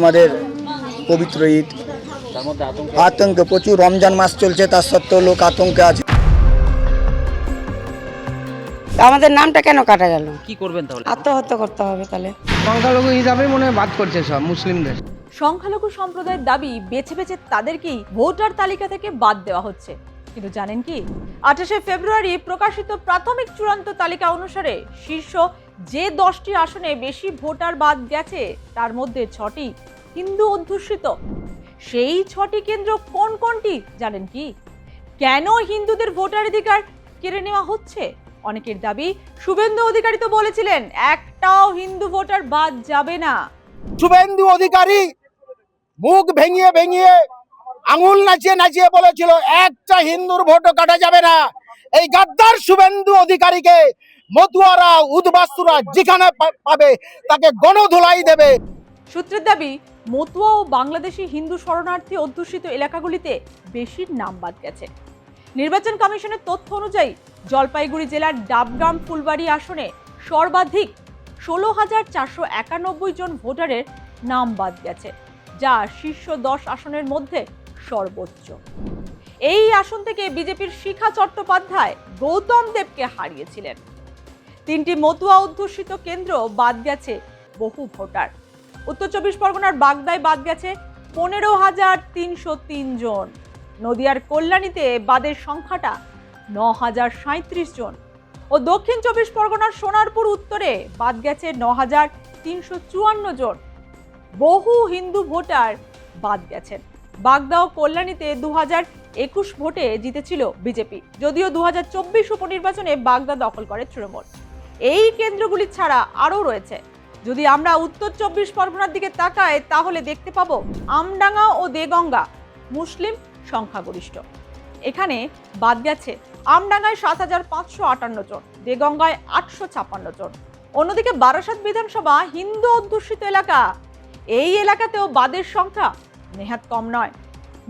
আমাদের পবিত্র ঈদ, আতঙ্ক প্রচুর, রমজান মাস চলছে, তার সত্ত্বেও লোক আতঙ্কে আছে। আমাদের নামটা কেন কাটা গেল? কি করবেন তাহলে? আত্মহত্যা করতে হবে তাহলে। সংখ্যালঘু হিসাবে মনে হয় বাদ করছে সব মুসলিমদের। সংখ্যালঘু সম্প্রদায়ের দাবি বেছে বেছে তাদেরকেই ভোটার তালিকা থেকে বাদ দেওয়া হচ্ছে। কিন্তু জানেন কি, 28শে ফেব্রুয়ারি প্রকাশিত প্রাথমিক চূড়ান্ত তালিকা অনুসারে শীর্ষ যে 10টি আসনে বেশি ভোটার বাদ গেছে তার মধ্যে 6টি হিন্দু অধ্যুষিত। সেই 6টি কেন্দ্র কোন কোনটি জানেন কি? কেন হিন্দুদের ভোটাধিকার কেড়ে নেওয়া হচ্ছে? অনেকের দাবি, শুভেন্দু অধিকারী তো বলেছিলেন একটাও হিন্দু ভোটার বাদ যাবে না। শুভেন্দু অধিকারী মুখ ভেঙিয়ে ভেঙিয়ে আঙুল নাচিয়ে নাচিয়ে বলেছিল একটা হিন্দুর ভোটও কাটা যাবে না। এই গাদ্দার শুভেন্দু অধিকারীকে মতুয়ারা উদ্বাস্তুরা যেখানে পাবে তাকে গণধোলাই দেবে। সূত্রের দাবি, মতুয়া ও বাংলাদেশি হিন্দু শরণার্থী অধ্যুষিত এলাকাগুলিতে বেশি নাম বাদ গেছে। নির্বাচন কমিশনের তথ্য অনুযায়ী জলপাইগুড়ি জেলার ডাবগ্রাম ফুলবাড়ি আসনে সর্বাধিক 16,491 জন ভোটারের নাম বাদ গেছে, যা শীর্ষ 10 আসনের মধ্যে সর্বোচ্চ। এই আসন থেকে বিজেপির শিখা চট্টোপাধ্যায় গৌতম দেবকে হারিয়েছিলেন। 3টি মতুয়া অধ্যুষিত কেন্দ্র বাদ গেছে বহু ভোটার। উত্তর 24 পরগনার বাগদায় বাদ গেছে 15,303 জন। নদিয়ার কল্যাণীতে বাদের সংখ্যাটা 9,037 জন ও দক্ষিণ 24 পরগনার সোনারপুর উত্তরে বাদ গেছে 9,354 জন। বহু হিন্দু ভোটার বাদ গেছেন। বাগদা ও কল্যাণীতে 2021 ভোটে জিতেছিল বিজেপি, যদিও 2024 উপনির্বাচনে বাগদা দখল করে তৃণমূল। এই কেন্দ্রগুলি ছাড়া আরও রয়েছে। যদি আমরা উত্তর 24 পরগনার দিকে তাকাই তাহলে দেখতে পাবো আমডাঙ্গা ও দেগঙ্গা মুসলিম সংখ্যাগরিষ্ঠ। এখানে বাদ গেছে আমডাঙ্গায় 7,558 জন, দেগঙ্গায় 856 জন। অন্যদিকে বারাসাত বিধানসভা হিন্দু অধ্যুষিত এলাকা, এই এলাকাতেও বাদের সংখ্যা নেহাত কম নয়।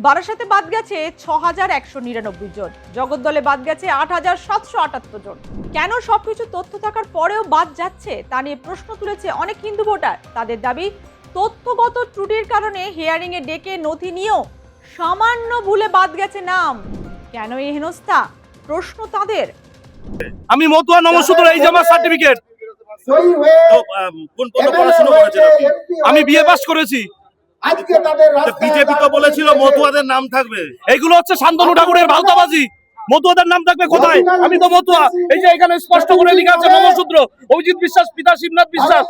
বারাসাতে বাদ গেছে 6,199 জন, জগদ্দলে বাদ গেছে 8,778 জন। কেন সবকিছু তথ্য থাকার পরেও বাদ যাচ্ছে তা নিয়ে প্রশ্ন তুলেছে অনেক হিন্দু ভোটার। তাদের দাবি, তথ্যগত ত্রুটির কারণে হিয়ারিং এ ডেকে নথি নিয়েও সামান্য ভুলে বাদ গেছে নাম। কেন এই হেনস্থা? প্রশ্ন তাদের। আমি মতুয়া নমঃশূদ্র, এই যে আমার সার্টিফিকেট। কোন পদে পড়াশোনা করেছেন আপনি? আমি বিএ পাস করেছি। বিজেপি তো বলেছিল মতুয়াদের নাম থাকবে। এইগুলো হচ্ছে শান্তনু ঠাকুরের ভালতাবাজি। মতুয়াদের নাম থাকবে কোথায়? আমি তো মতুয়া। এই যে এখানে স্পষ্ট করে লেখা আছে নমঃশূদ্র। অভিজিৎ বিশ্বাস পিতা শিবনাথ বিশ্বাস।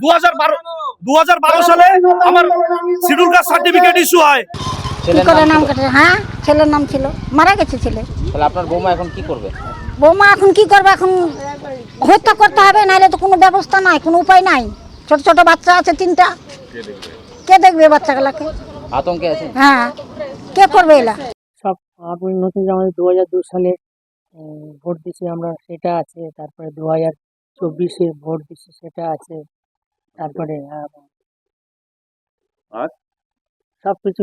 2012 সালে আমার শিডিউল কাস্ট সার্টিফিকেট ইস্যু হয়। নাম কাটে? হ্যাঁ, ছেলের নাম ছিল, মারা গেছে ছেলে। তাহলে আপনার বৌমা এখন কি করবে? বৌমা এখন কি করবে? এখন হত্যা করতে হবে, নাহলে তো কোনো ব্যবস্থা নাই, কোনো উপায় নাই। ছোট ছোট বাচ্চা আছে 3টা, কে দেখবে বাচ্চাগুলাকে? আতঙ্কে আছে। হ্যাঁ, কে করবে এলা? সব আপনি নতুন আমাদের 2002 সালে ভোট দিয়েছি আমরা, সেটা আছে। তারপরে 2024-এ ভোট দিচ্ছি, সেটা আছে। তারপরে আর সবকিছু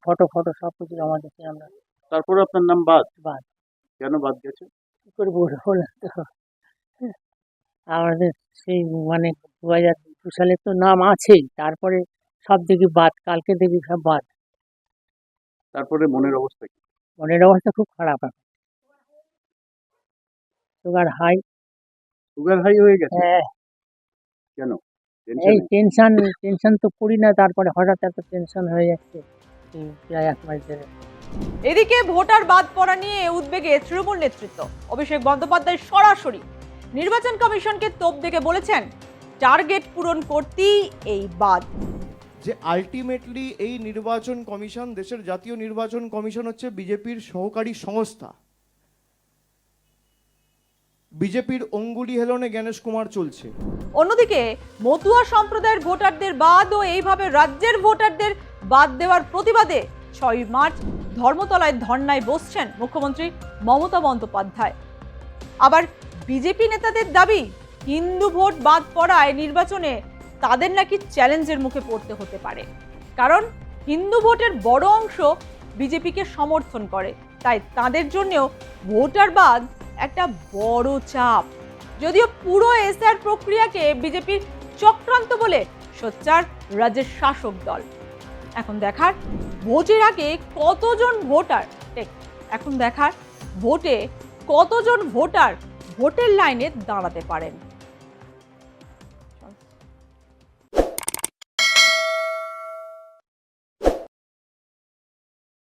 ফটো সব কিছু জমা দিচ্ছি আমরা। তারপরে আপনার নাম বাদ। কেন বাদ গেছে? কি করে বললাম তো, আমাদের সেই মানে 2002 সালে তো নাম আছেই, তারপরে সব দেখি বাদ, কালকে দেখি সব বাদ। তারপরে মনের অবস্থা কি? মনের অবস্থা খুব খারাপ এখন, সুগার হাই হয়ে গেছে। হ্যাঁ। কেন? এই টেনশন তো করি না, তারপরে হঠাৎ এত টেনশন হয়ে যাচ্ছে প্রায় 1 মাস ধরে। এদিকে ভোটার বাদ পড়া নিয়ে উদ্বেগে তৃণমূল নেতৃত্ব। অভিষেক বন্দ্যোপাধ্যায় সরাসরি নির্বাচন কমিশনকে তোপ দেখে বলেছেন, টার্গেট পূরণ করতেই এই বাদ। যে আলটিমেটলি এই নির্বাচন কমিশন, দেশের জাতীয় নির্বাচন কমিশন হচ্ছে বিজেপির সহকারী সংস্থা। বিজেপির অঙ্গুলি হেলনে গণেশ কুমার চলছে। অন্যদিকে মতুয়া সম্প্রদায়ের ভোটারদের বাদ ও এইভাবে রাজ্যের ভোটারদের বাদ দেওয়ার প্রতিবাদে 6 মার্চ ধর্মতলায় ধর্নায় বসছেন মুখ্যমন্ত্রী মমতা বন্দ্যোপাধ্যায়। আবার বিজেপি নেতাদের দাবি, হিন্দু ভোট বাদ পড়ায় নির্বাচনে তাদের নাকি চ্যালেঞ্জের মুখে পড়তে হতে পারে, কারণ হিন্দু ভোটের বড় অংশ বিজেপিকে সমর্থন করে। তাই তাদের জন্যও ভোটার বাদ একটা বড় চাপ। যদিও পুরো এসআর প্রক্রিয়াকে বিজেপির চক্রান্ত বলে সোচ্চার রাজ্যের শাসক দল। এখন দেখার ভোটের আগে কতজন ভোটার এখন দেখার ভোটে কতজন ভোটার ভোটের লাইনে দাঁড়াতে পারেন।